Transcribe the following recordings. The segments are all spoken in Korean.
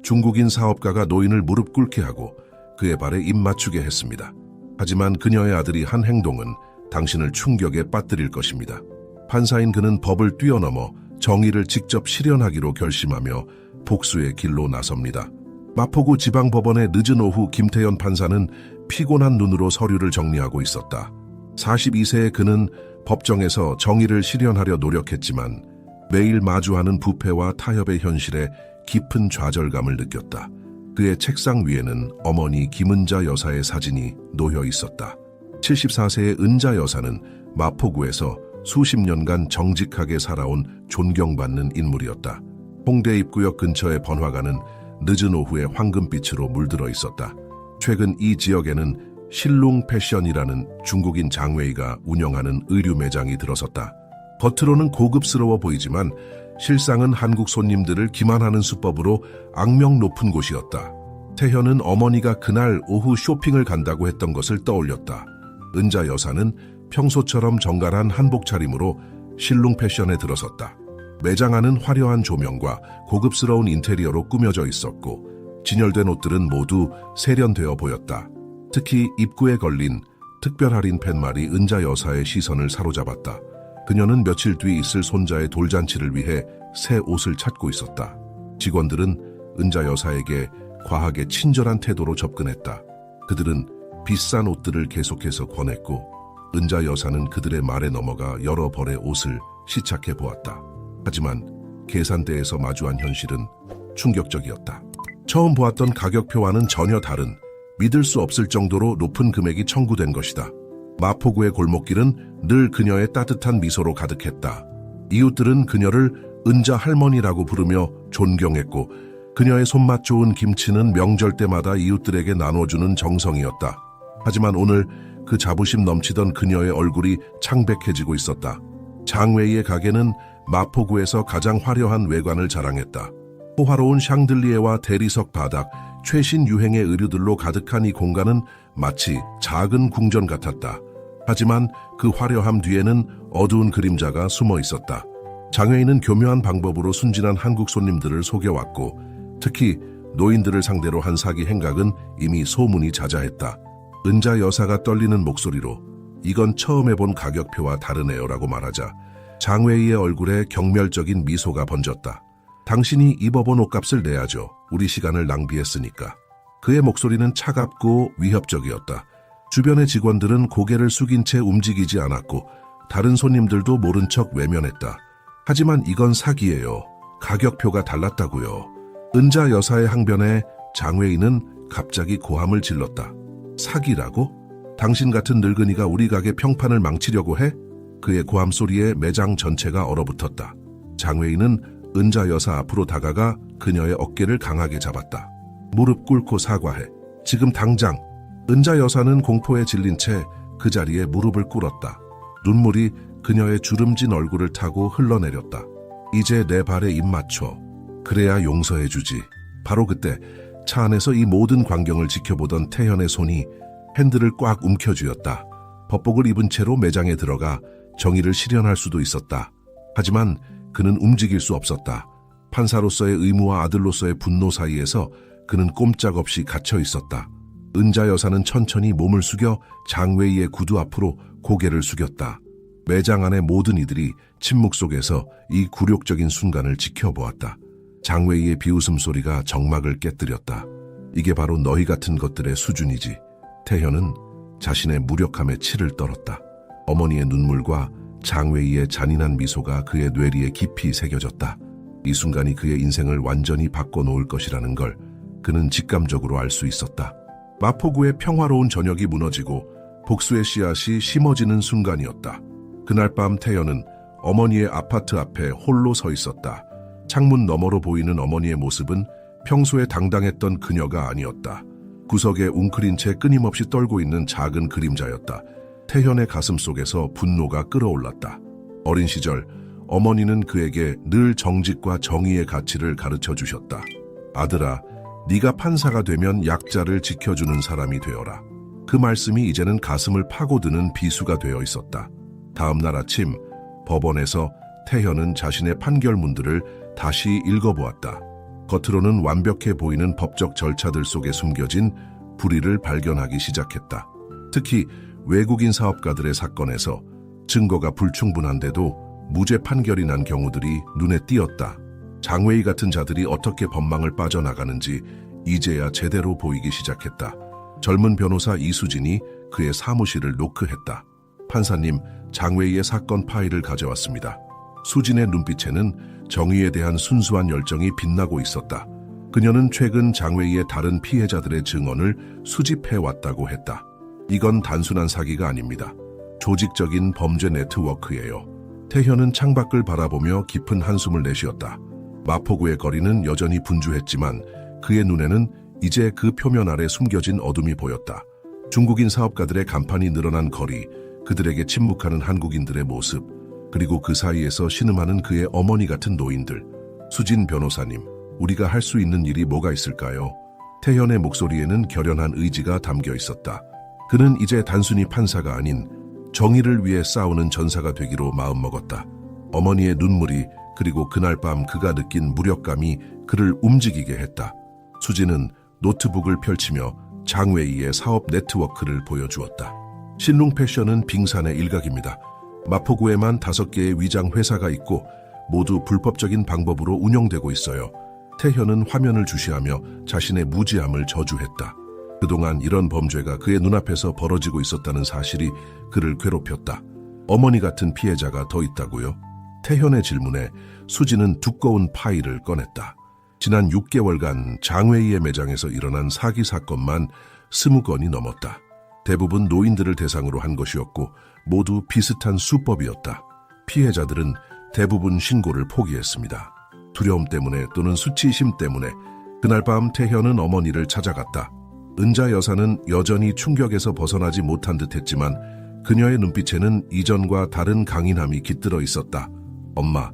중국인 사업가가 노인을 무릎 꿇게 하고 그의 발에 입 맞추게 했습니다. 하지만 그녀의 아들이 한 행동은 당신을 충격에 빠뜨릴 것입니다. 판사인 그는 법을 뛰어넘어 정의를 직접 실현하기로 결심하며 복수의 길로 나섭니다. 마포구 지방법원의 늦은 오후 김태현 판사는 피곤한 눈으로 서류를 정리하고 있었다. 42세의 그는 법정에서 정의를 실현하려 노력했지만 매일 마주하는 부패와 타협의 현실에 깊은 좌절감을 느꼈다. 그의 책상 위에는 어머니 김은자 여사의 사진이 놓여 있었다. 74세의 은자 여사는 마포구에서 수십 년간 정직하게 살아온 존경받는 인물이었다. 홍대 입구역 근처의 번화가는 늦은 오후에 황금빛으로 물들어 있었다. 최근 이 지역에는 실룽 패션이라는 중국인 장웨이가 운영하는 의류 매장이 들어섰다. 겉으로는 고급스러워 보이지만 실상은 한국 손님들을 기만하는 수법으로 악명 높은 곳이었다. 태현은 어머니가 그날 오후 쇼핑을 간다고 했던 것을 떠올렸다. 은자 여사는 평소처럼 정갈한 한복 차림으로 실룽 패션에 들어섰다. 매장 안은 화려한 조명과 고급스러운 인테리어로 꾸며져 있었고 진열된 옷들은 모두 세련되어 보였다. 특히 입구에 걸린 특별 할인 팻말이 은자 여사의 시선을 사로잡았다. 그녀는 며칠 뒤 있을 손자의 돌잔치를 위해 새 옷을 찾고 있었다. 직원들은 은자 여사에게 과하게 친절한 태도로 접근했다. 그들은 비싼 옷들을 계속해서 권했고 은자 여사는 그들의 말에 넘어가 여러 벌의 옷을 시착해 보았다. 하지만 계산대에서 마주한 현실은 충격적이었다. 처음 보았던 가격표와는 전혀 다른 믿을 수 없을 정도로 높은 금액이 청구된 것이다. 마포구의 골목길은 늘 그녀의 따뜻한 미소로 가득했다. 이웃들은 그녀를 은자 할머니라고 부르며 존경했고 그녀의 손맛 좋은 김치는 명절 때마다 이웃들에게 나눠주는 정성이었다. 하지만 오늘 그 자부심 넘치던 그녀의 얼굴이 창백해지고 있었다. 장웨이의 가게는 마포구에서 가장 화려한 외관을 자랑했다. 호화로운 샹들리에와 대리석 바닥, 최신 유행의 의류들로 가득한 이 공간은 마치 작은 궁전 같았다. 하지만 그 화려함 뒤에는 어두운 그림자가 숨어 있었다. 장웨이는 교묘한 방법으로 순진한 한국 손님들을 속여왔고 특히 노인들을 상대로 한 사기 행각은 이미 소문이 자자했다. 은자 여사가 떨리는 목소리로 이건 처음 해본 가격표와 다르네요라고 말하자 장웨이의 얼굴에 경멸적인 미소가 번졌다. 당신이 입어본 옷값을 내야죠. 우리 시간을 낭비했으니까. 그의 목소리는 차갑고 위협적이었다. 주변의 직원들은 고개를 숙인 채 움직이지 않았고 다른 손님들도 모른 척 외면했다. 하지만 이건 사기예요. 가격표가 달랐다고요. 은자 여사의 항변에 장웨이는 갑자기 고함을 질렀다. 사기라고? 당신 같은 늙은이가 우리 가게 평판을 망치려고 해? 그의 고함 소리에 매장 전체가 얼어붙었다. 장웨이는 은자 여사 앞으로 다가가 그녀의 어깨를 강하게 잡았다. 무릎 꿇고 사과해. 지금 당장. 은자 여사는 공포에 질린 채 그 자리에 무릎을 꿇었다. 눈물이 그녀의 주름진 얼굴을 타고 흘러내렸다. 이제 내 발에 입 맞춰. 그래야 용서해주지. 바로 그때 차 안에서 이 모든 광경을 지켜보던 태현의 손이 핸들을 꽉 움켜쥐었다. 법복을 입은 채로 매장에 들어가 정의를 실현할 수도 있었다. 하지만 그는 움직일 수 없었다. 판사로서의 의무와 아들로서의 분노 사이에서 그는 꼼짝없이 갇혀 있었다. 은자 여사는 천천히 몸을 숙여 장웨이의 구두 앞으로 고개를 숙였다. 매장 안의 모든 이들이 침묵 속에서 이 굴욕적인 순간을 지켜보았다. 장웨이의 비웃음 소리가 정막을 깨뜨렸다. 이게 바로 너희 같은 것들의 수준이지. 태현은 자신의 무력함에 치를 떨었다. 어머니의 눈물과 장웨이의 잔인한 미소가 그의 뇌리에 깊이 새겨졌다. 이 순간이 그의 인생을 완전히 바꿔놓을 것이라는 걸 그는 직감적으로 알 수 있었다. 마포구의 평화로운 저녁이 무너지고 복수의 씨앗이 심어지는 순간이었다. 그날 밤 태현은 어머니의 아파트 앞에 홀로 서 있었다. 창문 너머로 보이는 어머니의 모습은 평소에 당당했던 그녀가 아니었다. 구석에 웅크린 채 끊임없이 떨고 있는 작은 그림자였다. 태현의 가슴 속에서 분노가 끓어올랐다. 어린 시절 어머니는 그에게 늘 정직과 정의의 가치를 가르쳐 주셨다. 아들아, 네가 판사가 되면 약자를 지켜주는 사람이 되어라. 그 말씀이 이제는 가슴을 파고드는 비수가 되어 있었다. 다음 날 아침 법원에서 태현은 자신의 판결문들을 다시 읽어보았다. 겉으로는 완벽해 보이는 법적 절차들 속에 숨겨진 불의를 발견하기 시작했다. 특히 외국인 사업가들의 사건에서 증거가 불충분한데도 무죄 판결이 난 경우들이 눈에 띄었다. 장웨이 같은 자들이 어떻게 법망을 빠져나가는지 이제야 제대로 보이기 시작했다. 젊은 변호사 이수진이 그의 사무실을 노크했다. 판사님, 장웨이의 사건 파일을 가져왔습니다. 수진의 눈빛에는 정의에 대한 순수한 열정이 빛나고 있었다. 그녀는 최근 장웨이의 다른 피해자들의 증언을 수집해왔다고 했다. 이건 단순한 사기가 아닙니다. 조직적인 범죄 네트워크예요. 태현은 창밖을 바라보며 깊은 한숨을 내쉬었다. 마포구의 거리는 여전히 분주했지만 그의 눈에는 이제 그 표면 아래 숨겨진 어둠이 보였다. 중국인 사업가들의 간판이 늘어난 거리, 그들에게 침묵하는 한국인들의 모습, 그리고 그 사이에서 신음하는 그의 어머니 같은 노인들. 수진 변호사님, 우리가 할 수 있는 일이 뭐가 있을까요? 태현의 목소리에는 결연한 의지가 담겨 있었다. 그는 이제 단순히 판사가 아닌 정의를 위해 싸우는 전사가 되기로 마음먹었다. 어머니의 눈물이 그리고 그날 밤 그가 느낀 무력감이 그를 움직이게 했다. 수진은 노트북을 펼치며 장웨이의 사업 네트워크를 보여주었다. 신룽 패션은 빙산의 일각입니다. 마포구에만 5개의 위장 회사가 있고 모두 불법적인 방법으로 운영되고 있어요. 태현은 화면을 주시하며 자신의 무지함을 저주했다. 그동안 이런 범죄가 그의 눈앞에서 벌어지고 있었다는 사실이 그를 괴롭혔다. 어머니 같은 피해자가 더 있다고요? 태현의 질문에 수진은 두꺼운 파일을 꺼냈다. 지난 6개월간 장웨이의 매장에서 일어난 사기 사건만 20건이 넘었다. 대부분 노인들을 대상으로 한 것이었고 모두 비슷한 수법이었다. 피해자들은 대부분 신고를 포기했습니다. 두려움 때문에 또는 수치심 때문에 그날 밤 태현은 어머니를 찾아갔다. 은자 여사는 여전히 충격에서 벗어나지 못한 듯했지만 그녀의 눈빛에는 이전과 다른 강인함이 깃들어 있었다. 엄마,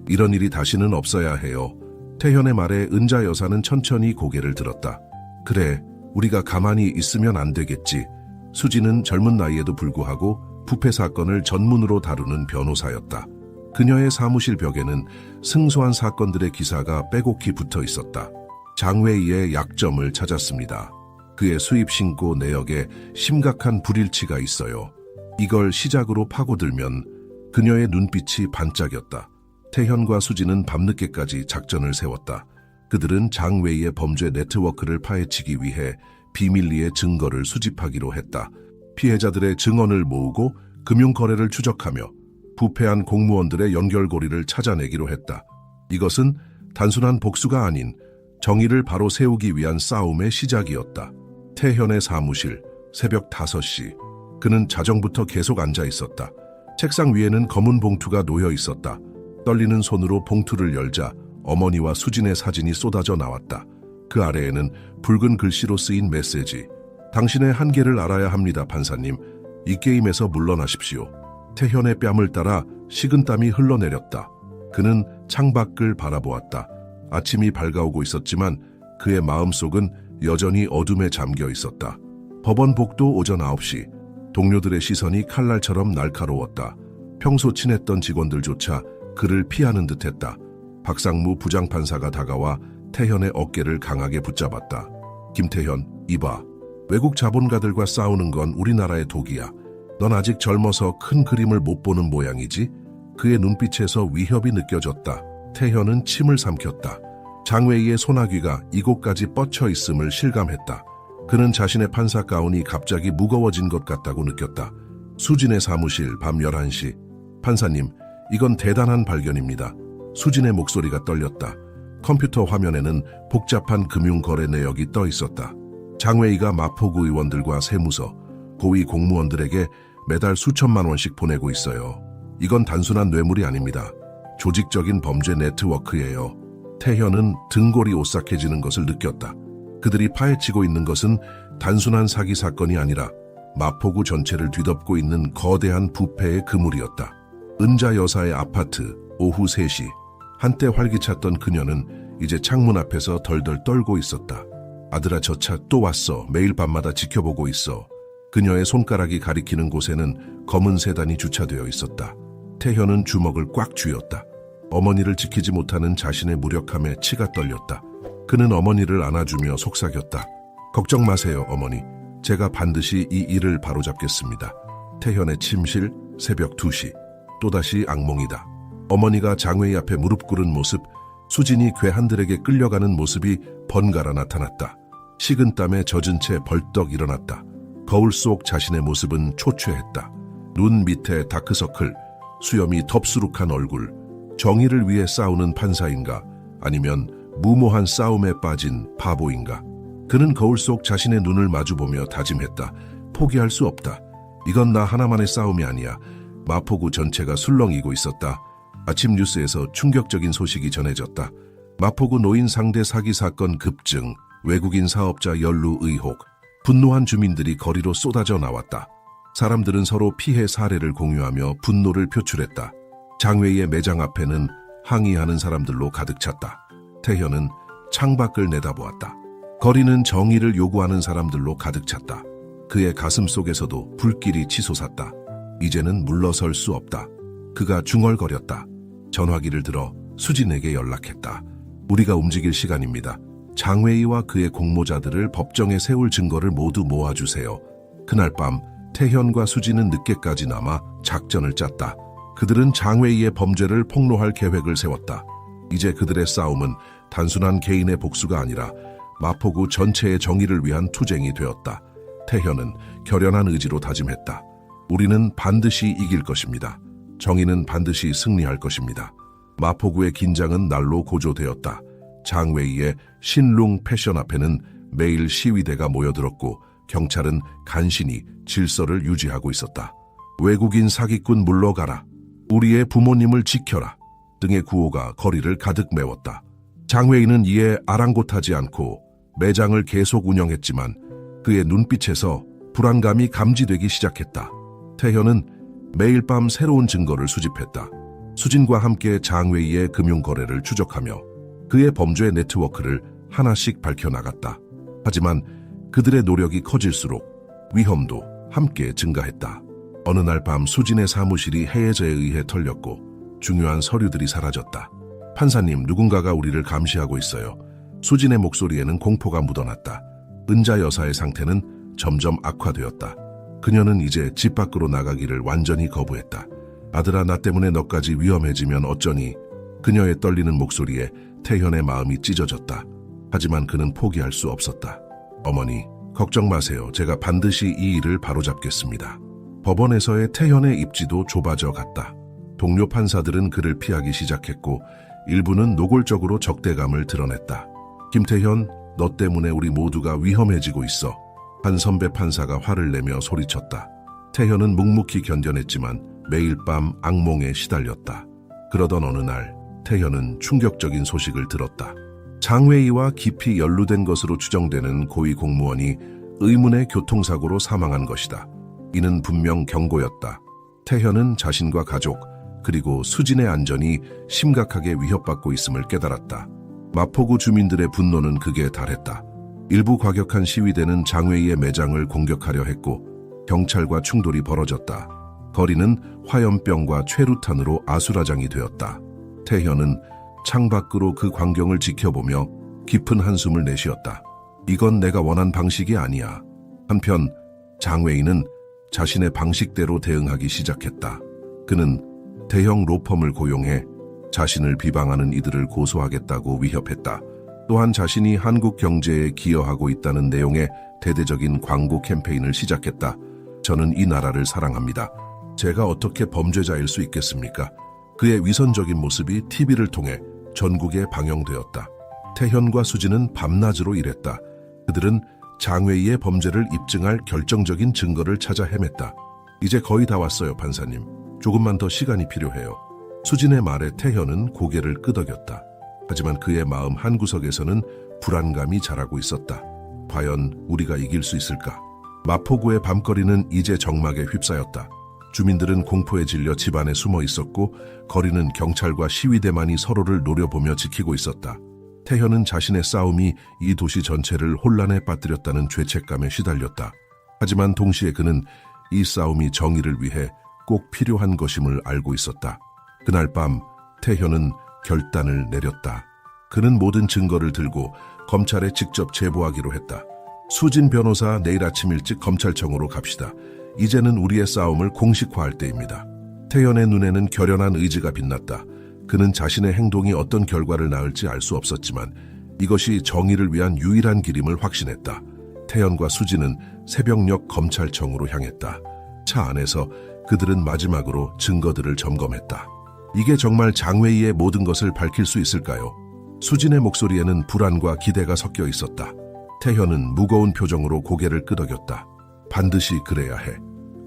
이런 일이 다시는 없어야 해요. 태현의 말에 은자 여사는 천천히 고개를 들었다. 그래, 우리가 가만히 있으면 안 되겠지. 수지는 젊은 나이에도 불구하고 부패 사건을 전문으로 다루는 변호사였다. 그녀의 사무실 벽에는 승소한 사건들의 기사가 빼곡히 붙어 있었다. 장웨이의 약점을 찾았습니다. 그의 수입 신고 내역에 심각한 불일치가 있어요. 이걸 시작으로 파고들면 그녀의 눈빛이 반짝였다. 태현과 수지는 밤늦게까지 작전을 세웠다. 그들은 장웨이의 범죄 네트워크를 파헤치기 위해 비밀리에 증거를 수집하기로 했다. 피해자들의 증언을 모으고 금융거래를 추적하며 부패한 공무원들의 연결고리를 찾아내기로 했다. 이것은 단순한 복수가 아닌 정의를 바로 세우기 위한 싸움의 시작이었다. 태현의 사무실, 새벽 5시. 그는 자정부터 계속 앉아 있었다. 책상 위에는 검은 봉투가 놓여 있었다. 떨리는 손으로 봉투를 열자 어머니와 수진의 사진이 쏟아져 나왔다. 그 아래에는 붉은 글씨로 쓰인 메시지. 당신의 한계를 알아야 합니다, 판사님. 이 게임에서 물러나십시오. 태현의 뺨을 따라 식은땀이 흘러내렸다. 그는 창밖을 바라보았다. 아침이 밝아오고 있었지만 그의 마음속은 여전히 어둠에 잠겨 있었다. 법원복도 오전 9시. 동료들의 시선이 칼날처럼 날카로웠다. 평소 친했던 직원들조차 그를 피하는 듯했다. 박상무 부장판사가 다가와 태현의 어깨를 강하게 붙잡았다. 김태현, 이봐. 외국 자본가들과 싸우는 건 우리나라의 독이야. 넌 아직 젊어서 큰 그림을 못 보는 모양이지? 그의 눈빛에서 위협이 느껴졌다. 태현은 침을 삼켰다. 장웨이의 소나귀가 이곳까지 뻗쳐 있음을 실감했다. 그는 자신의 판사 가운이 갑자기 무거워진 것 같다고 느꼈다. 수진의 사무실 밤 11시. 판사님, 이건 대단한 발견입니다. 수진의 목소리가 떨렸다. 컴퓨터 화면에는 복잡한 금융거래 내역이 떠 있었다. 장웨이가 마포구 의원들과 세무서, 고위 공무원들에게 매달 수천만 원씩 보내고 있어요. 이건 단순한 뇌물이 아닙니다. 조직적인 범죄 네트워크예요. 태현은 등골이 오싹해지는 것을 느꼈다. 그들이 파헤치고 있는 것은 단순한 사기 사건이 아니라 마포구 전체를 뒤덮고 있는 거대한 부패의 그물이었다. 은자 여사의 아파트, 오후 3시. 한때 활기찼던 그녀는 이제 창문 앞에서 덜덜 떨고 있었다. 아들아, 저 차 또 왔어. 매일 밤마다 지켜보고 있어. 그녀의 손가락이 가리키는 곳에는 검은 세단이 주차되어 있었다. 태현은 주먹을 꽉 쥐었다. 어머니를 지키지 못하는 자신의 무력함에 치가 떨렸다. 그는 어머니를 안아주며 속삭였다. 걱정 마세요, 어머니. 제가 반드시 이 일을 바로잡겠습니다. 태현의 침실, 새벽 2시. 또다시 악몽이다. 어머니가 장외이 앞에 무릎 꿇은 모습, 수진이 괴한들에게 끌려가는 모습이 번갈아 나타났다. 식은땀에 젖은 채 벌떡 일어났다. 거울 속 자신의 모습은 초췌했다. 눈 밑에 다크서클, 수염이 덥수룩한 얼굴, 정의를 위해 싸우는 판사인가 아니면 무모한 싸움에 빠진 바보인가. 그는 거울 속 자신의 눈을 마주보며 다짐했다. 포기할 수 없다. 이건 나 하나만의 싸움이 아니야. 마포구 전체가 술렁이고 있었다. 아침 뉴스에서 충격적인 소식이 전해졌다. 마포구 노인 상대 사기 사건 급증, 외국인 사업자 연루 의혹, 분노한 주민들이 거리로 쏟아져 나왔다. 사람들은 서로 피해 사례를 공유하며 분노를 표출했다. 장외의 매장 앞에는 항의하는 사람들로 가득 찼다. 태현은 창밖을 내다보았다. 거리는 정의를 요구하는 사람들로 가득 찼다. 그의 가슴 속에서도 불길이 치솟았다. 이제는 물러설 수 없다. 그가 중얼거렸다. 전화기를 들어 수진에게 연락했다. 우리가 움직일 시간입니다. 장외이와 그의 공모자들을 법정에 세울 증거를 모두 모아주세요. 그날 밤 태현과 수진은 늦게까지 남아 작전을 짰다. 그들은 장외이의 범죄를 폭로할 계획을 세웠다. 이제 그들의 싸움은 단순한 개인의 복수가 아니라 마포구 전체의 정의를 위한 투쟁이 되었다. 태현은 결연한 의지로 다짐했다. 우리는 반드시 이길 것입니다. 정의는 반드시 승리할 것입니다. 마포구의 긴장은 날로 고조되었다. 장외이의 신룽 패션 앞에는 매일 시위대가 모여들었고 경찰은 간신히 질서를 유지하고 있었다. 외국인 사기꾼 물러가라. 우리의 부모님을 지켜라. 등의 구호가 거리를 가득 메웠다. 장외이는 이에 아랑곳하지 않고 매장을 계속 운영했지만 그의 눈빛에서 불안감이 감지되기 시작했다. 태현은 매일 밤 새로운 증거를 수집했다. 수진과 함께 장외이의 금융거래를 추적하며 그의 범죄 네트워크를 하나씩 밝혀나갔다. 하지만 그들의 노력이 커질수록 위험도 함께 증가했다. 어느 날 밤 수진의 사무실이 해예자에 의해 털렸고 중요한 서류들이 사라졌다. 판사님, 누군가가 우리를 감시하고 있어요. 수진의 목소리에는 공포가 묻어났다. 은자 여사의 상태는 점점 악화되었다. 그녀는 이제 집 밖으로 나가기를 완전히 거부했다. 아들아, 나 때문에 너까지 위험해지면 어쩌니? 그녀의 떨리는 목소리에 태현의 마음이 찢어졌다. 하지만 그는 포기할 수 없었다. 어머니, 걱정 마세요. 제가 반드시 이 일을 바로잡겠습니다. 법원에서의 태현의 입지도 좁아져 갔다. 동료 판사들은 그를 피하기 시작했고 일부는 노골적으로 적대감을 드러냈다. 김태현, 너 때문에 우리 모두가 위험해지고 있어. 한 선배 판사가 화를 내며 소리쳤다. 태현은 묵묵히 견뎌냈지만 매일 밤 악몽에 시달렸다. 그러던 어느 날 태현은 충격적인 소식을 들었다. 장외이와 깊이 연루된 것으로 추정되는 고위 공무원이 의문의 교통사고로 사망한 것이다. 이는 분명 경고였다. 태현은 자신과 가족 그리고 수진의 안전이 심각하게 위협받고 있음을 깨달았다. 마포구 주민들의 분노는 극에 달했다. 일부 과격한 시위대는 장외이의 매장을 공격하려 했고 경찰과 충돌이 벌어졌다. 거리는 화염병과 최루탄으로 아수라장이 되었다. 태현은 창밖으로 그 광경을 지켜보며 깊은 한숨을 내쉬었다. 이건 내가 원한 방식이 아니야. 한편 장외이는 자신의 방식대로 대응하기 시작했다. 그는 대형 로펌을 고용해 자신을 비방하는 이들을 고소하겠다고 위협했다. 또한 자신이 한국 경제에 기여하고 있다는 내용의 대대적인 광고 캠페인을 시작했다. 저는 이 나라를 사랑합니다. 제가 어떻게 범죄자일 수 있겠습니까? 그의 위선적인 모습이 TV를 통해 전국에 방영되었다. 태현과 수진은 밤낮으로 일했다. 그들은 장외이의 범죄를 입증할 결정적인 증거를 찾아 헤맸다. 이제 거의 다 왔어요, 판사님. 조금만 더 시간이 필요해요. 수진의 말에 태현은 고개를 끄덕였다. 하지만 그의 마음 한구석에서는 불안감이 자라고 있었다. 과연 우리가 이길 수 있을까? 마포구의 밤거리는 이제 정막에 휩싸였다. 주민들은 공포에 질려 집 안에 숨어 있었고 거리는 경찰과 시위대만이 서로를 노려보며 지키고 있었다. 태현은 자신의 싸움이 이 도시 전체를 혼란에 빠뜨렸다는 죄책감에 시달렸다. 하지만 동시에 그는 이 싸움이 정의를 위해 꼭 필요한 것임을 알고 있었다. 그날 밤 태현은 결단을 내렸다. 그는 모든 증거를 들고 검찰에 직접 제보하기로 했다. 수진 변호사, 내일 아침 일찍 검찰청으로 갑시다. 이제는 우리의 싸움을 공식화할 때입니다. 태연의 눈에는 결연한 의지가 빛났다. 그는 자신의 행동이 어떤 결과를 낳을지 알 수 없었지만 이것이 정의를 위한 유일한 길임을 확신했다. 태연과 수진은 새벽녘 검찰청으로 향했다. 차 안에서 그들은 마지막으로 증거들을 점검했다. 이게 정말 장외이의 모든 것을 밝힐 수 있을까요? 수진의 목소리에는 불안과 기대가 섞여 있었다. 태현은 무거운 표정으로 고개를 끄덕였다. 반드시 그래야 해.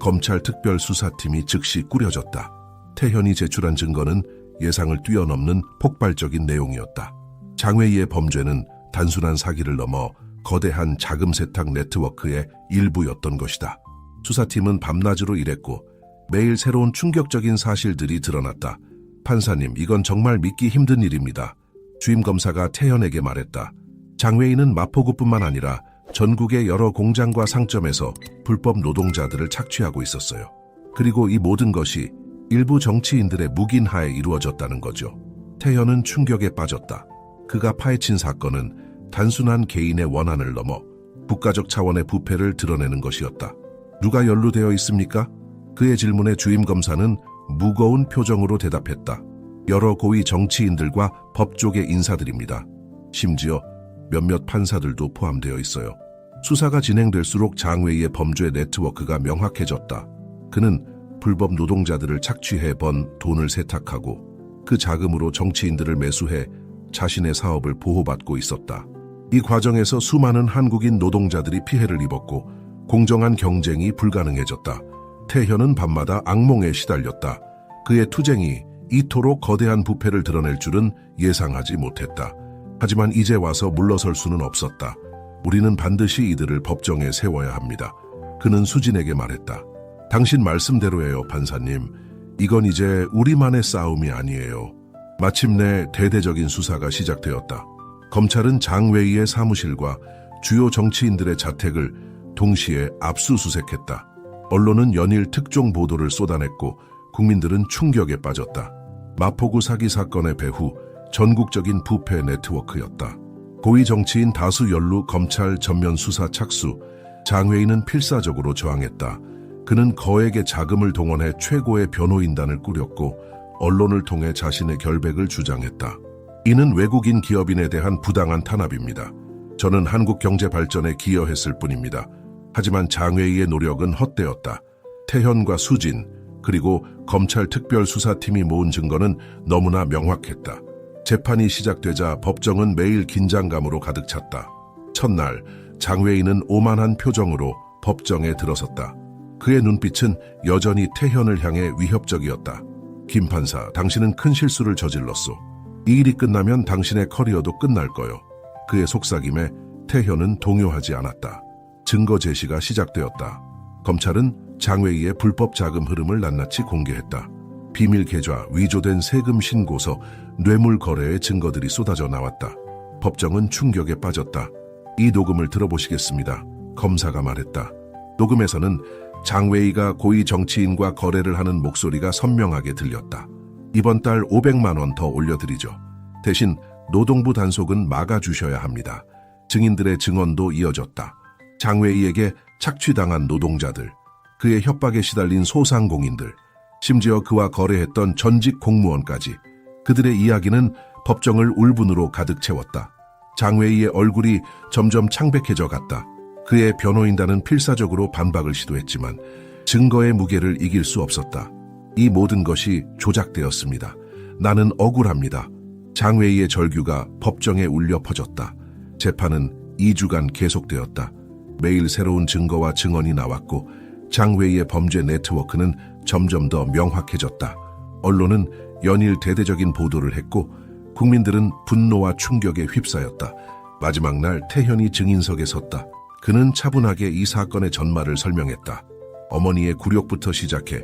검찰 특별수사팀이 즉시 꾸려졌다. 태현이 제출한 증거는 예상을 뛰어넘는 폭발적인 내용이었다. 장외이의 범죄는 단순한 사기를 넘어 거대한 자금 세탁 네트워크의 일부였던 것이다. 수사팀은 밤낮으로 일했고 매일 새로운 충격적인 사실들이 드러났다. 판사님, 이건 정말 믿기 힘든 일입니다. 주임 검사가 태현에게 말했다. 장외인은 마포구뿐만 아니라 전국의 여러 공장과 상점에서 불법 노동자들을 착취하고 있었어요. 그리고 이 모든 것이 일부 정치인들의 묵인하에 이루어졌다는 거죠. 태현은 충격에 빠졌다. 그가 파헤친 사건은 단순한 개인의 원한을 넘어 국가적 차원의 부패를 드러내는 것이었다. 누가 연루되어 있습니까? 그의 질문에 주임 검사는 무거운 표정으로 대답했다. 여러 고위 정치인들과 법조계 인사들입니다. 심지어 몇몇 판사들도 포함되어 있어요. 수사가 진행될수록 장외이의 범죄 네트워크가 명확해졌다. 그는 불법 노동자들을 착취해 번 돈을 세탁하고 그 자금으로 정치인들을 매수해 자신의 사업을 보호받고 있었다. 이 과정에서 수많은 한국인 노동자들이 피해를 입었고 공정한 경쟁이 불가능해졌다. 태현은 밤마다 악몽에 시달렸다. 그의 투쟁이 이토록 거대한 부패를 드러낼 줄은 예상하지 못했다. 하지만 이제 와서 물러설 수는 없었다. 우리는 반드시 이들을 법정에 세워야 합니다. 그는 수진에게 말했다. 당신 말씀대로예요, 판사님. 이건 이제 우리만의 싸움이 아니에요. 마침내 대대적인 수사가 시작되었다. 검찰은 장외이의 사무실과 주요 정치인들의 자택을 동시에 압수수색했다. 언론은 연일 특종 보도를 쏟아냈고 국민들은 충격에 빠졌다. 마포구 사기 사건의 배후, 전국적인 부패 네트워크였다. 고위 정치인 다수 연루 검찰 전면 수사 착수, 장외인은 필사적으로 저항했다. 그는 거액의 자금을 동원해 최고의 변호인단을 꾸렸고 언론을 통해 자신의 결백을 주장했다. 이는 외국인 기업인에 대한 부당한 탄압입니다. 저는 한국 경제 발전에 기여했을 뿐입니다. 하지만 장외이의 노력은 헛되었다. 태현과 수진, 그리고 검찰 특별수사팀이 모은 증거는 너무나 명확했다. 재판이 시작되자 법정은 매일 긴장감으로 가득 찼다. 첫날, 장외인은 오만한 표정으로 법정에 들어섰다. 그의 눈빛은 여전히 태현을 향해 위협적이었다. 김 판사, 당신은 큰 실수를 저질렀소. 이 일이 끝나면 당신의 커리어도 끝날 거요. 그의 속삭임에 태현은 동요하지 않았다. 증거 제시가 시작되었다. 검찰은 장외이의 불법 자금 흐름을 낱낱이 공개했다. 비밀 계좌, 위조된 세금 신고서, 뇌물 거래의 증거들이 쏟아져 나왔다. 법정은 충격에 빠졌다. 이 녹음을 들어보시겠습니다. 검사가 말했다. 녹음에서는 장외이가 고위 정치인과 거래를 하는 목소리가 선명하게 들렸다. 이번 달 500만 원 더 올려드리죠. 대신 노동부 단속은 막아주셔야 합니다. 증인들의 증언도 이어졌다. 장외이에게 착취당한 노동자들, 그의 협박에 시달린 소상공인들, 심지어 그와 거래했던 전직 공무원까지 그들의 이야기는 법정을 울분으로 가득 채웠다. 장외이의 얼굴이 점점 창백해져 갔다. 그의 변호인단은 필사적으로 반박을 시도했지만 증거의 무게를 이길 수 없었다. 이 모든 것이 조작되었습니다. 나는 억울합니다. 장외이의 절규가 법정에 울려 퍼졌다. 재판은 2주간 계속되었다. 매일 새로운 증거와 증언이 나왔고 장외이의 범죄 네트워크는 점점 더 명확해졌다. 언론은 연일 대대적인 보도를 했고 국민들은 분노와 충격에 휩싸였다. 마지막 날 태현이 증인석에 섰다. 그는 차분하게 이 사건의 전말을 설명했다. 어머니의 굴욕부터 시작해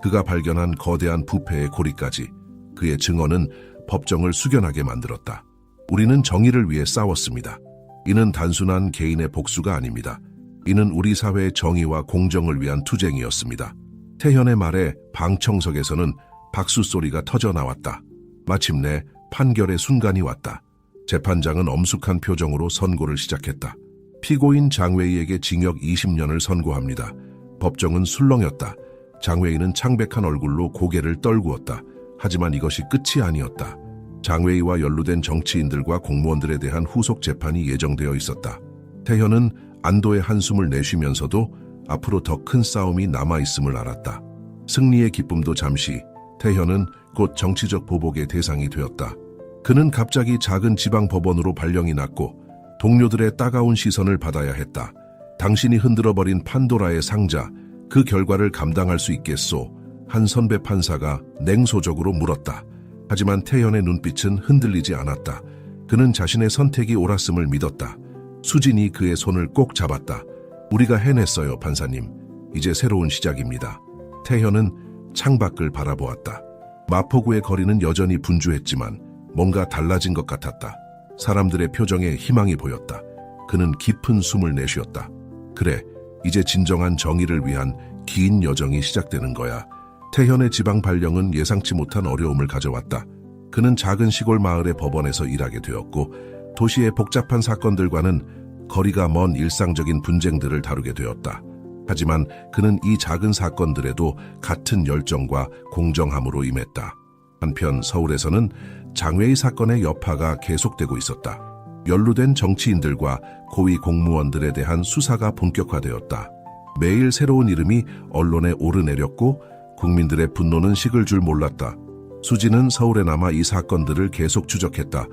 그가 발견한 거대한 부패의 고리까지 그의 증언은 법정을 숙연하게 만들었다. 우리는 정의를 위해 싸웠습니다. 이는 단순한 개인의 복수가 아닙니다. 이는 우리 사회의 정의와 공정을 위한 투쟁이었습니다. 태현의 말에 방청석에서는 박수 소리가 터져 나왔다. 마침내 판결의 순간이 왔다. 재판장은 엄숙한 표정으로 선고를 시작했다. 피고인 장웨이에게 징역 20년을 선고합니다. 법정은 술렁였다. 장웨이는 창백한 얼굴로 고개를 떨구었다. 하지만 이것이 끝이 아니었다. 장웨이와 연루된 정치인들과 공무원들에 대한 후속 재판이 예정되어 있었다. 태현은 안도의 한숨을 내쉬면서도 앞으로 더 큰 싸움이 남아있음을 알았다. 승리의 기쁨도 잠시, 태현은 곧 정치적 보복의 대상이 되었다. 그는 갑자기 작은 지방 법원으로 발령이 났고 동료들의 따가운 시선을 받아야 했다. 당신이 흔들어버린 판도라의 상자, 그 결과를 감당할 수 있겠소? 한 선배 판사가 냉소적으로 물었다. 하지만 태현의 눈빛은 흔들리지 않았다. 그는 자신의 선택이 옳았음을 믿었다. 수진이 그의 손을 꼭 잡았다. 우리가 해냈어요, 판사님. 이제 새로운 시작입니다. 태현은 창밖을 바라보았다. 마포구의 거리는 여전히 분주했지만 뭔가 달라진 것 같았다. 사람들의 표정에 희망이 보였다. 그는 깊은 숨을 내쉬었다. 그래, 이제 진정한 정의를 위한 긴 여정이 시작되는 거야. 태현의 지방 발령은 예상치 못한 어려움을 가져왔다. 그는 작은 시골 마을의 법원에서 일하게 되었고 도시의 복잡한 사건들과는 거리가 먼 일상적인 분쟁들을 다루게 되었다. 하지만 그는 이 작은 사건들에도 같은 열정과 공정함으로 임했다. 한편 서울에서는 장웨이 사건의 여파가 계속되고 있었다. 연루된 정치인들과 고위 공무원들에 대한 수사가 본격화되었다. 매일 새로운 이름이 언론에 오르내렸고 국민들의 분노는 식을 줄 몰랐다. 수지는 서울에 남아 이 사건들을 계속 추적했다.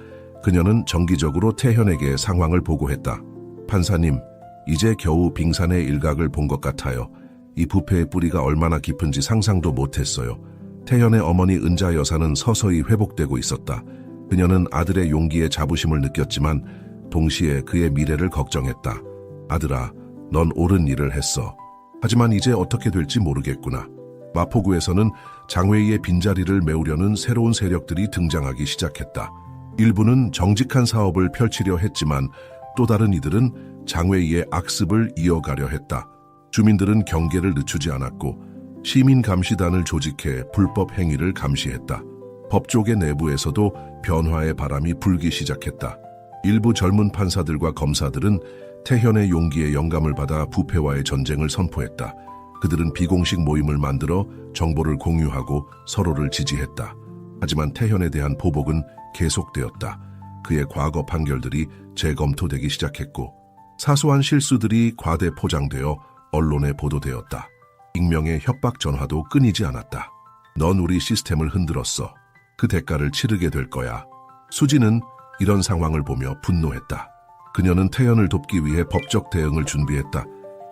그녀는 정기적으로 태현에게 상황을 보고했다. 판사님, 이제 겨우 빙산의 일각을 본 것 같아요. 이 부패의 뿌리가 얼마나 깊은지 상상도 못했어요. 태현의 어머니 은자 여사는 서서히 회복되고 있었다. 그녀는 아들의 용기에 자부심을 느꼈지만 동시에 그의 미래를 걱정했다. 아들아, 넌 옳은 일을 했어. 하지만 이제 어떻게 될지 모르겠구나. 마포구에서는 장웨이의 빈자리를 메우려는 새로운 세력들이 등장하기 시작했다. 일부는 정직한 사업을 펼치려 했지만 또 다른 이들은 장웨이의 악습을 이어가려 했다. 주민들은 경계를 늦추지 않았고 시민감시단을 조직해 불법 행위를 감시했다. 법조계 내부에서도 변화의 바람이 불기 시작했다. 일부 젊은 판사들과 검사들은 태현의 용기에 영감을 받아 부패와의 전쟁을 선포했다. 그들은 비공식 모임을 만들어 정보를 공유하고 서로를 지지했다. 하지만 태현에 대한 보복은 계속되었다. 그의 과거 판결들이 재검토되기 시작했고 사소한 실수들이 과대 포장되어 언론에 보도되었다. 익명의 협박 전화도 끊이지 않았다. 넌 우리 시스템을 흔들었어. 그 대가를 치르게 될 거야. 수지는 이런 상황을 보며 분노했다. 그녀는 태현을 돕기 위해 법적 대응을 준비했다.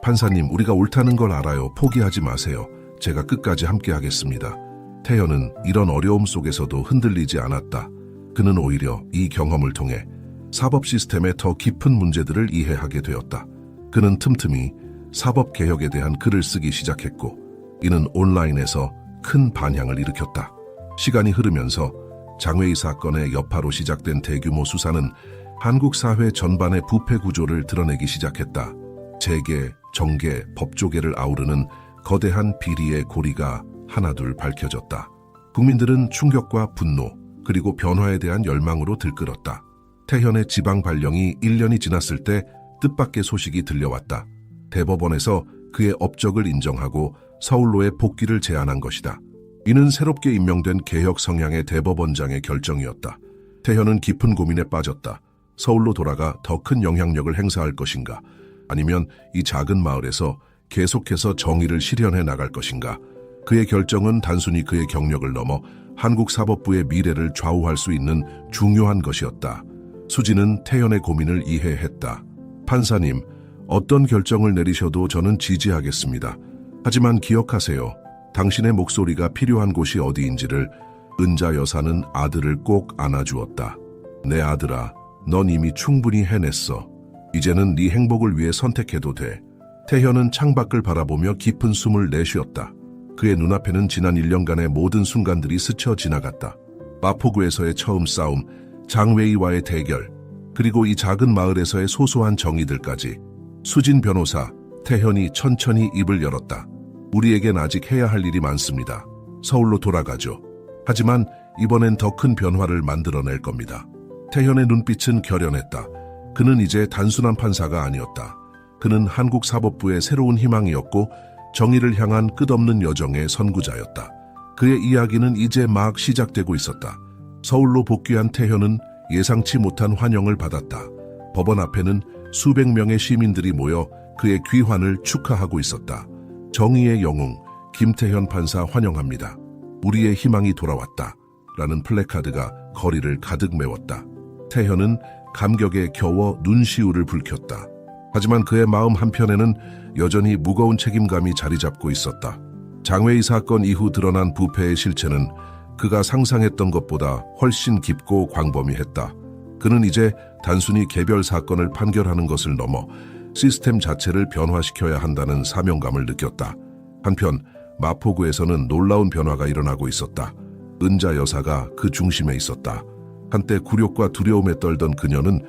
판사님, 우리가 옳다는 걸 알아요. 포기하지 마세요. 제가 끝까지 함께하겠습니다. 태현은 이런 어려움 속에서도 흔들리지 않았다. 그는 오히려 이 경험을 통해 사법 시스템의 더 깊은 문제들을 이해하게 되었다. 그는 틈틈이 사법개혁에 대한 글을 쓰기 시작했고 이는 온라인에서 큰 반향을 일으켰다. 시간이 흐르면서 장웨이 사건의 여파로 시작된 대규모 수사는 한국 사회 전반의 부패 구조를 드러내기 시작했다. 재계, 정계, 법조계를 아우르는 거대한 비리의 고리가 하나둘 밝혀졌다. 국민들은 충격과 분노, 그리고 변화에 대한 열망으로 들끓었다. 태현의 지방 발령이 1년이 지났을 때 뜻밖의 소식이 들려왔다. 대법원에서 그의 업적을 인정하고 서울로의 복귀를 제안한 것이다. 이는 새롭게 임명된 개혁 성향의 대법원장의 결정이었다. 태현은 깊은 고민에 빠졌다. 서울로 돌아가 더 큰 영향력을 행사할 것인가? 아니면 이 작은 마을에서 계속해서 정의를 실현해 나갈 것인가? 그의 결정은 단순히 그의 경력을 넘어 한국 사법부의 미래를 좌우할 수 있는 중요한 것이었다. 수지는 태현의 고민을 이해했다. 판사님, 어떤 결정을 내리셔도 저는 지지하겠습니다. 하지만 기억하세요. 당신의 목소리가 필요한 곳이 어디인지를. 은자 여사는 아들을 꼭 안아주었다. 내 아들아, 넌 이미 충분히 해냈어. 이제는 네 행복을 위해 선택해도 돼. 태현은 창밖을 바라보며 깊은 숨을 내쉬었다. 그의 눈앞에는 지난 1년간의 모든 순간들이 스쳐 지나갔다. 마포구에서의 처음 싸움, 장웨이와의 대결, 그리고 이 작은 마을에서의 소소한 정의들까지. 수진 변호사, 태현이 천천히 입을 열었다. 우리에겐 아직 해야 할 일이 많습니다. 서울로 돌아가죠. 하지만 이번엔 더 큰 변화를 만들어낼 겁니다. 태현의 눈빛은 결연했다. 그는 이제 단순한 판사가 아니었다. 그는 한국 사법부의 새로운 희망이었고 정의를 향한 끝없는 여정의 선구자였다. 그의 이야기는 이제 막 시작되고 있었다. 서울로 복귀한 태현은 예상치 못한 환영을 받았다. 법원 앞에는 수백 명의 시민들이 모여 그의 귀환을 축하하고 있었다. 정의의 영웅 김태현 판사 환영합니다. 우리의 희망이 돌아왔다. 라는 플래카드가 거리를 가득 메웠다. 태현은 감격에 겨워 눈시울을 붉혔다. 하지만 그의 마음 한편에는 여전히 무거운 책임감이 자리 잡고 있었다. 장외의 사건 이후 드러난 부패의 실체는 그가 상상했던 것보다 훨씬 깊고 광범위했다. 그는 이제 단순히 개별 사건을 판결하는 것을 넘어 시스템 자체를 변화시켜야 한다는 사명감을 느꼈다. 한편 마포구에서는 놀라운 변화가 일어나고 있었다. 은자 여사가 그 중심에 있었다. 한때 굴욕과 두려움에 떨던 그녀는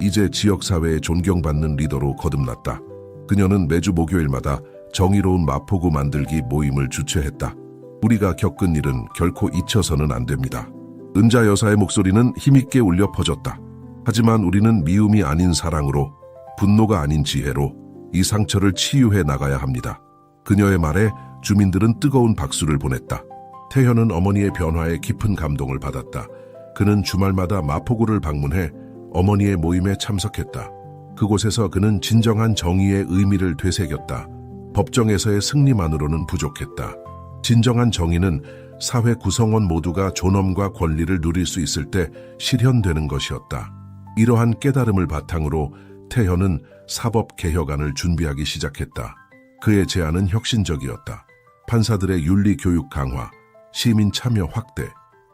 이제 지역사회에 존경받는 리더로 거듭났다. 그녀는 매주 목요일마다 정의로운 마포구 만들기 모임을 주최했다. 우리가 겪은 일은 결코 잊혀서는 안 됩니다. 은자 여사의 목소리는 힘있게 울려 퍼졌다. 하지만 우리는 미움이 아닌 사랑으로, 분노가 아닌 지혜로 이 상처를 치유해 나가야 합니다. 그녀의 말에 주민들은 뜨거운 박수를 보냈다. 태현은 어머니의 변화에 깊은 감동을 받았다. 그는 주말마다 마포구를 방문해 어머니의 모임에 참석했다. 그곳에서 그는 진정한 정의의 의미를 되새겼다. 법정에서의 승리만으로는 부족했다. 진정한 정의는 사회 구성원 모두가 존엄과 권리를 누릴 수 있을 때 실현되는 것이었다. 이러한 깨달음을 바탕으로 태현은 사법개혁안을 준비하기 시작했다. 그의 제안은 혁신적이었다. 판사들의 윤리 교육 강화, 시민 참여 확대,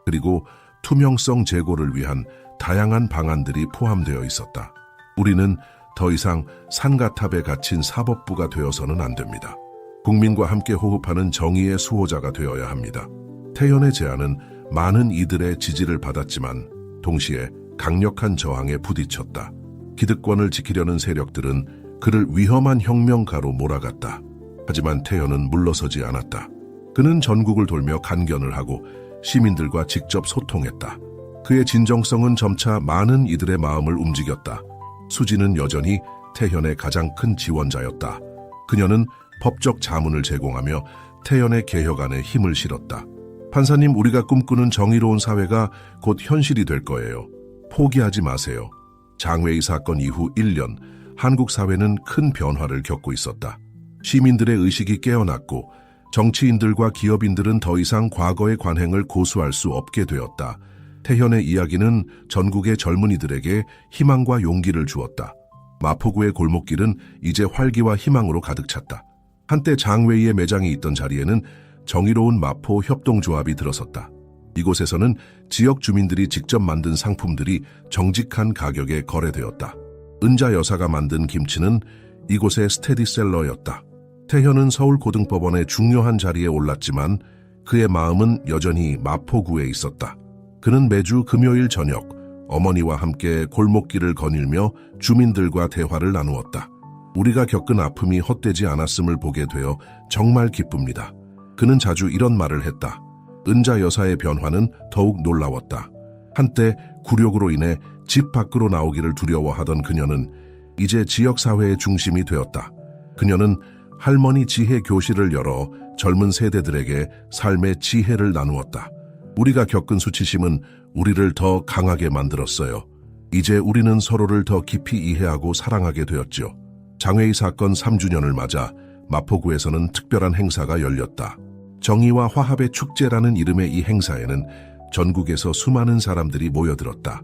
그리고 투명성 제고를 위한 다양한 방안들이 포함되어 있었다. 우리는 더 이상 산과 탑에 갇힌 사법부가 되어서는 안 됩니다. 국민과 함께 호흡하는 정의의 수호자가 되어야 합니다. 태현의 제안은 많은 이들의 지지를 받았지만 동시에 강력한 저항에 부딪혔다. 기득권을 지키려는 세력들은 그를 위험한 혁명가로 몰아갔다. 하지만 태현은 물러서지 않았다. 그는 전국을 돌며 간견을 하고 시민들과 직접 소통했다. 그의 진정성은 점차 많은 이들의 마음을 움직였다. 수지는 여전히 태현의 가장 큰 지원자였다. 그녀는 법적 자문을 제공하며 태현의 개혁안에 힘을 실었다. 판사님, 우리가 꿈꾸는 정의로운 사회가 곧 현실이 될 거예요. 포기하지 마세요. 장외의 사건 이후 1년, 한국 사회는 큰 변화를 겪고 있었다. 시민들의 의식이 깨어났고 정치인들과 기업인들은 더 이상 과거의 관행을 고수할 수 없게 되었다. 태현의 이야기는 전국의 젊은이들에게 희망과 용기를 주었다. 마포구의 골목길은 이제 활기와 희망으로 가득 찼다. 한때 장외의 매장이 있던 자리에는 정의로운 마포 협동조합이 들어섰다. 이곳에서는 지역 주민들이 직접 만든 상품들이 정직한 가격에 거래되었다. 은자 여사가 만든 김치는 이곳의 스테디셀러였다. 태현은 서울고등법원의 중요한 자리에 올랐지만 그의 마음은 여전히 마포구에 있었다. 그는 매주 금요일 저녁 어머니와 함께 골목길을 거닐며 주민들과 대화를 나누었다. 우리가 겪은 아픔이 헛되지 않았음을 보게 되어 정말 기쁩니다. 그는 자주 이런 말을 했다. 은자 여사의 변화는 더욱 놀라웠다. 한때 굴욕으로 인해 집 밖으로 나오기를 두려워하던 그녀는 이제 지역사회의 중심이 되었다. 그녀는 할머니 지혜 교실을 열어 젊은 세대들에게 삶의 지혜를 나누었다. 우리가 겪은 수치심은 우리를 더 강하게 만들었어요. 이제 우리는 서로를 더 깊이 이해하고 사랑하게 되었죠. 장외의 사건 3주년을 맞아 마포구에서는 특별한 행사가 열렸다. 정의와 화합의 축제라는 이름의 이 행사에는 전국에서 수많은 사람들이 모여들었다.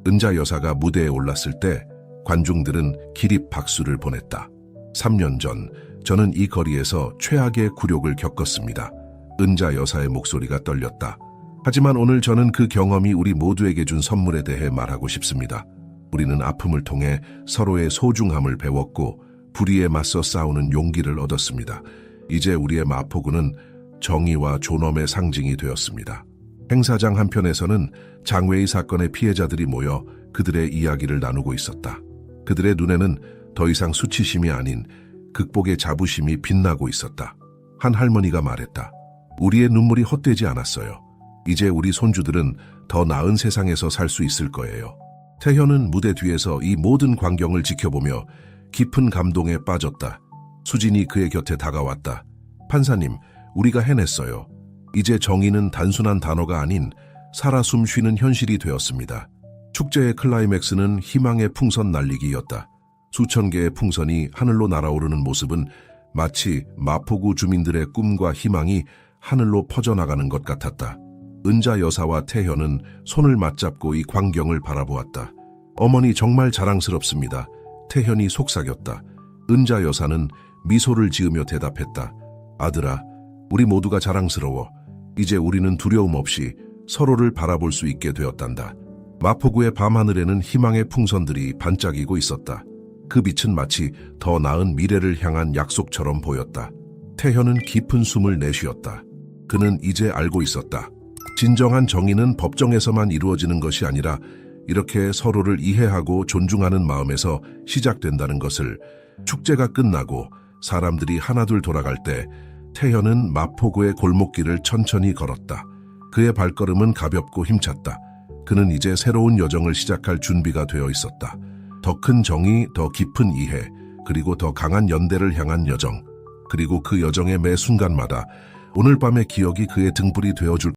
은자 여사가 무대에 올랐을 때 관중들은 기립 박수를 보냈다. 3년 전 저는 이 거리에서 최악의 굴욕을 겪었습니다. 은자 여사의 목소리가 떨렸다. 하지만 오늘 저는 그 경험이 우리 모두에게 준 선물에 대해 말하고 싶습니다. 우리는 아픔을 통해 서로의 소중함을 배웠고 불의에 맞서 싸우는 용기를 얻었습니다. 이제 우리의 마포구는 정의와 존엄의 상징이 되었습니다. 행사장 한편에서는 장외의 사건의 피해자들이 모여 그들의 이야기를 나누고 있었다. 그들의 눈에는 더 이상 수치심이 아닌 극복의 자부심이 빛나고 있었다. 한 할머니가 말했다. 우리의 눈물이 헛되지 않았어요. 이제 우리 손주들은 더 나은 세상에서 살 수 있을 거예요. 태현은 무대 뒤에서 이 모든 광경을 지켜보며 깊은 감동에 빠졌다. 수진이 그의 곁에 다가왔다. 판사님, 우리가 해냈어요. 이제 정의는 단순한 단어가 아닌 살아 숨 쉬는 현실이 되었습니다. 축제의 클라이맥스는 희망의 풍선 날리기였다. 수천 개의 풍선이 하늘로 날아오르는 모습은 마치 마포구 주민들의 꿈과 희망이 하늘로 퍼져나가는 것 같았다. 은자 여사와 태현은 손을 맞잡고 이 광경을 바라보았다. 어머니 정말 자랑스럽습니다. 태현이 속삭였다. 은자 여사는 미소를 지으며 대답했다. 아들아, 우리 모두가 자랑스러워. 이제 우리는 두려움 없이 서로를 바라볼 수 있게 되었단다. 마포구의 밤하늘에는 희망의 풍선들이 반짝이고 있었다. 그 빛은 마치 더 나은 미래를 향한 약속처럼 보였다. 태현은 깊은 숨을 내쉬었다. 그는 이제 알고 있었다. 진정한 정의는 법정에서만 이루어지는 것이 아니라 이렇게 서로를 이해하고 존중하는 마음에서 시작된다는 것을. 축제가 끝나고 사람들이 하나둘 돌아갈 때 태현은 마포구의 골목길을 천천히 걸었다. 그의 발걸음은 가볍고 힘찼다. 그는 이제 새로운 여정을 시작할 준비가 되어 있었다. 더 큰 정의, 더 깊은 이해, 그리고 더 강한 연대를 향한 여정. 그리고 그 여정의 매 순간마다 오늘 밤의 기억이 그의 등불이 되어줄